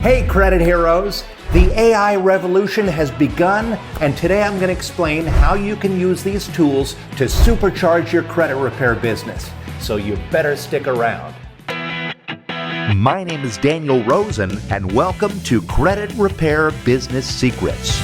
Hey credit heroes! The AI revolution has begun, and today I'm going to explain how you can use these tools to supercharge your credit repair business. So you better stick around. My name is Daniel Rosen, and welcome to Credit Repair Business Secrets.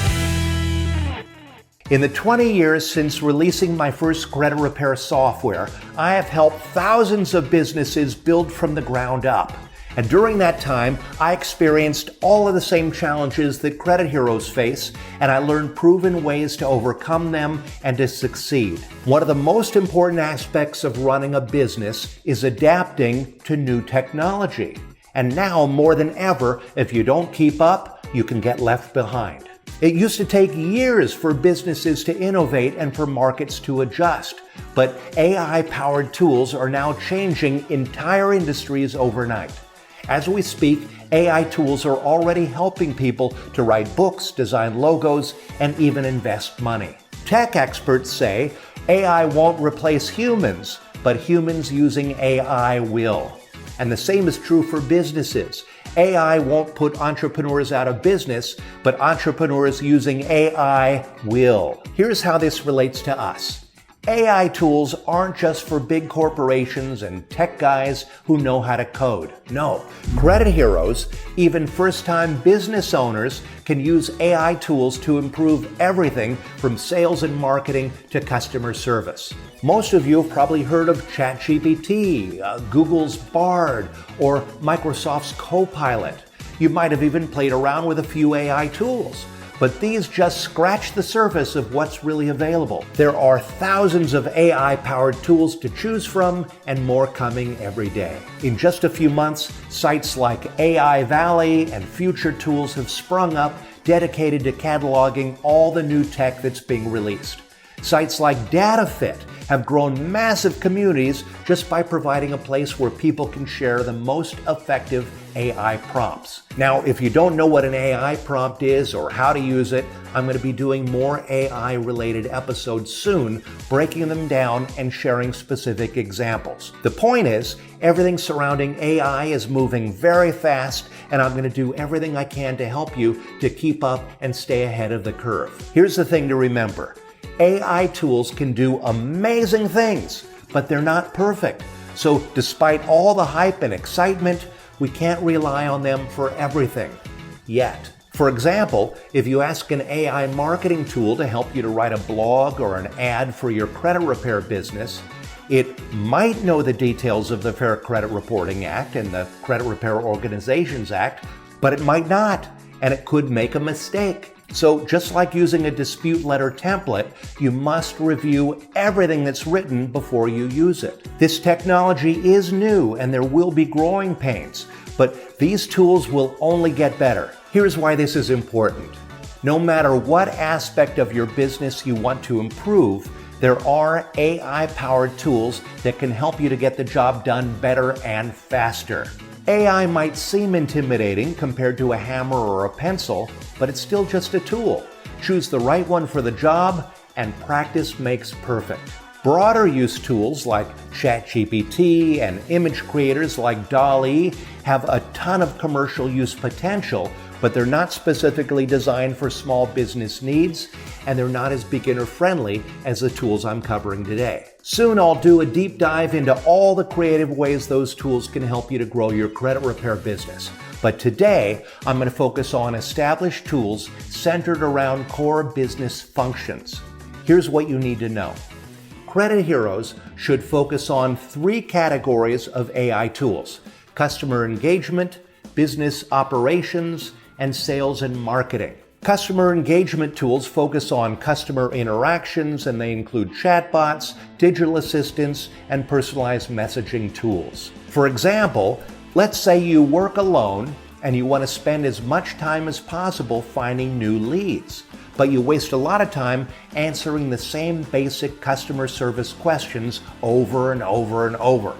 In the 20 years since releasing my first credit repair software, I have helped thousands of businesses build from the ground up. And during that time, I experienced all of the same challenges that credit heroes face, and I learned proven ways to overcome them and to succeed. One of the most important aspects of running a business is adapting to new technology. And now, more than ever, if you don't keep up, you can get left behind. It used to take years for businesses to innovate and for markets to adjust. But AI-powered tools are now changing entire industries overnight. As we speak, AI tools are already helping people to write books, design logos, and even invest money. Tech experts say AI won't replace humans, but humans using AI will. And the same is true for businesses. AI won't put entrepreneurs out of business, but entrepreneurs using AI will. Here's how this relates to us. AI tools aren't just for big corporations and tech guys who know how to code. No, credit heroes, even first-time business owners, can use AI tools to improve everything from sales and marketing to customer service. Most of you have probably heard of ChatGPT, Google's Bard, or Microsoft's Copilot. You might have even played around with a few AI tools. But these just scratch the surface of what's really available. There are thousands of AI-powered tools to choose from, and more coming every day. In just a few months, sites like AI Valley and Future Tools have sprung up, dedicated to cataloging all the new tech that's being released. Sites like DataFit have grown massive communities just by providing a place where people can share the most effective AI prompts. Now, if you don't know what an AI prompt is or how to use it, I'm going to be doing more AI-related episodes soon, breaking them down and sharing specific examples. The point is, everything surrounding AI is moving very fast, and I'm going to do everything I can to help you to keep up and stay ahead of the curve. Here's the thing to remember. AI tools can do amazing things, but they're not perfect. So despite all the hype and excitement, we can't rely on them for everything, yet. For example, if you ask an AI marketing tool to help you to write a blog or an ad for your credit repair business, it might know the details of the Fair Credit Reporting Act and the Credit Repair Organizations Act, but it might not, and it could make a mistake. So just like using a dispute letter template, you must review everything that's written before you use it. This technology is new and there will be growing pains, but these tools will only get better. Here's why this is important. No matter what aspect of your business you want to improve, there are AI-powered tools that can help you to get the job done better and faster. AI might seem intimidating compared to a hammer or a pencil, but it's still just a tool. Choose the right one for the job, and practice makes perfect. Broader use tools like ChatGPT and image creators like DALL-E have a ton of commercial use potential, but they're not specifically designed for small business needs, and they're not as beginner-friendly as the tools I'm covering today. Soon I'll do a deep dive into all the creative ways those tools can help you to grow your credit repair business. But today, I'm going to focus on established tools centered around core business functions. Here's what you need to know. Credit heroes should focus on 3 categories of AI tools: customer engagement, business operations, and sales and marketing. Customer engagement tools focus on customer interactions, and they include chatbots, digital assistants, and personalized messaging tools. For example, let's say you work alone and you want to spend as much time as possible finding new leads, but you waste a lot of time answering the same basic customer service questions over and over and over.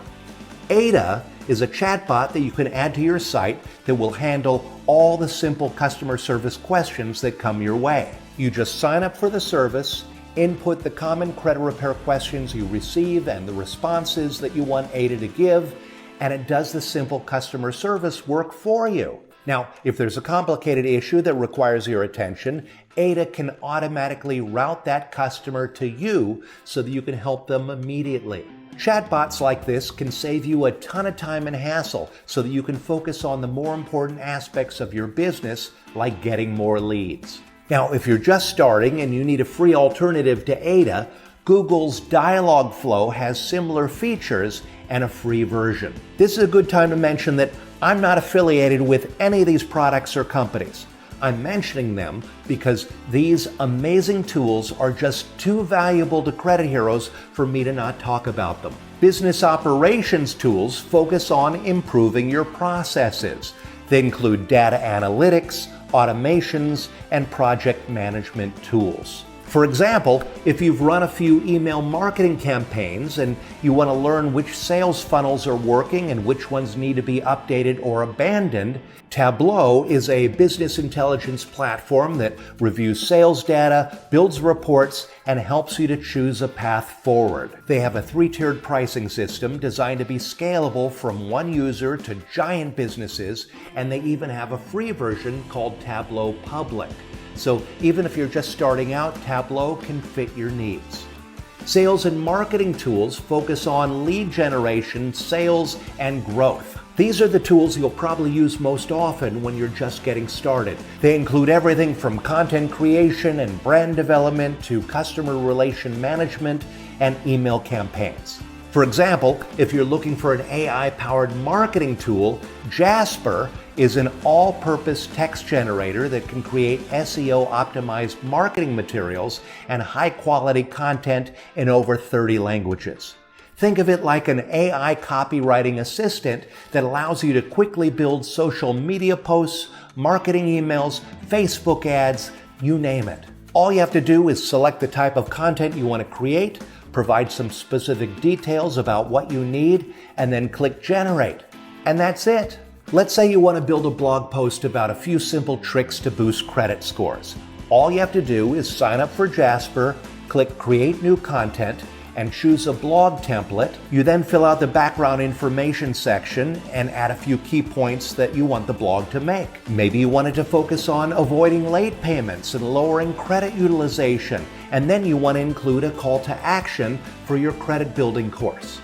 Ada is a chatbot that you can add to your site that will handle all the simple customer service questions that come your way. You just sign up for the service, input the common credit repair questions you receive and the responses that you want Ada to give, and it does the simple customer service work for you. Now, if there's a complicated issue that requires your attention, Ada can automatically route that customer to you so that you can help them immediately. Chatbots like this can save you a ton of time and hassle so that you can focus on the more important aspects of your business, like getting more leads. Now, if you're just starting and you need a free alternative to Ada, Google's Dialogflow has similar features and a free version. This is a good time to mention that I'm not affiliated with any of these products or companies. I'm mentioning them because these amazing tools are just too valuable to credit heroes for me to not talk about them. Business operations tools focus on improving your processes. They include data analytics, automations, and project management tools. For example, if you've run a few email marketing campaigns and you want to learn which sales funnels are working and which ones need to be updated or abandoned, Tableau is a business intelligence platform that reviews sales data, builds reports, and helps you to choose a path forward. They have a 3-tiered pricing system designed to be scalable from one user to giant businesses, and they even have a free version called Tableau Public. So even if you're just starting out, Tableau can fit your needs. Sales and marketing tools focus on lead generation, sales, and growth. These are the tools you'll probably use most often when you're just getting started. They include everything from content creation and brand development to customer relation management and email campaigns. For example, if you're looking for an AI-powered marketing tool, Jasper is an all-purpose text generator that can create SEO-optimized marketing materials and high-quality content in over 30 languages. Think of it like an AI copywriting assistant that allows you to quickly build social media posts, marketing emails, Facebook ads, you name it. All you have to do is select the type of content you want to create, provide some specific details about what you need, and then click Generate. And that's it. Let's say you want to build a blog post about a few simple tricks to boost credit scores. All you have to do is sign up for Jasper, click Create New Content, and choose a blog template. You then fill out the background information section and add a few key points that you want the blog to make. Maybe you wanted to focus on avoiding late payments and lowering credit utilization, and then you want to include a call to action for your credit building course.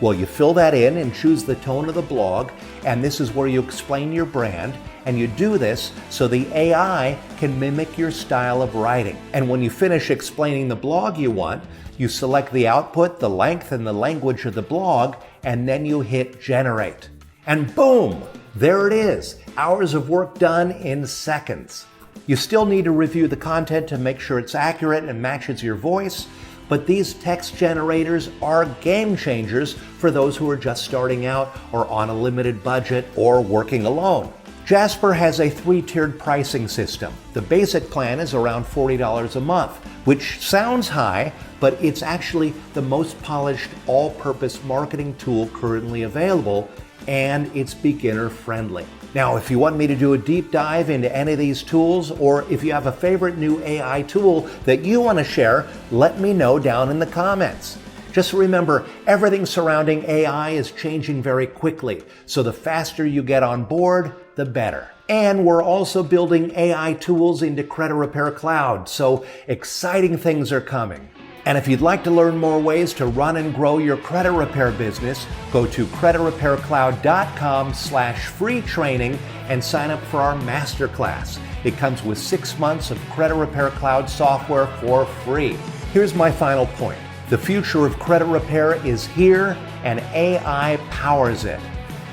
Well, you fill that in and choose the tone of the blog, and this is where you explain your brand, and you do this so the AI can mimic your style of writing. And when you finish explaining the blog you want, you select the output, the length, and the language of the blog, and then you hit Generate. And boom! There it is, hours of work done in seconds. You still need to review the content to make sure it's accurate and matches your voice, but these text generators are game changers for those who are just starting out or on a limited budget or working alone. Jasper has a 3-tiered pricing system. The basic plan is around $40 a month, which sounds high, but it's actually the most polished all-purpose marketing tool currently available, and it's beginner-friendly. Now, if you want me to do a deep dive into any of these tools, or if you have a favorite new AI tool that you want to share, let me know down in the comments. Just remember, everything surrounding AI is changing very quickly, so the faster you get on board, the better. And we're also building AI tools into Credit Repair Cloud, so exciting things are coming. And if you'd like to learn more ways to run and grow your credit repair business, go to creditrepaircloud.com/free training and sign up for our masterclass. It comes with 6 months of Credit Repair Cloud software for free. Here's my final point. The future of credit repair is here, and AI powers it.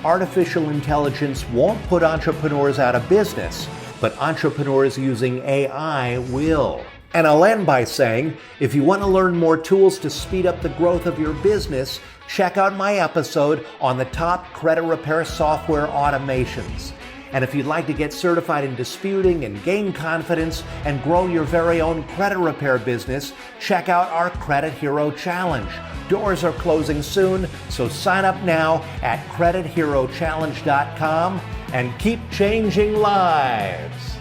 Artificial intelligence won't put entrepreneurs out of business, but entrepreneurs using AI will. And I'll end by saying, if you want to learn more tools to speed up the growth of your business, check out my episode on the top credit repair software automations. And if you'd like to get certified in disputing and gain confidence and grow your very own credit repair business, check out our Credit Hero Challenge. Doors are closing soon, so sign up now at creditherochallenge.com and keep changing lives.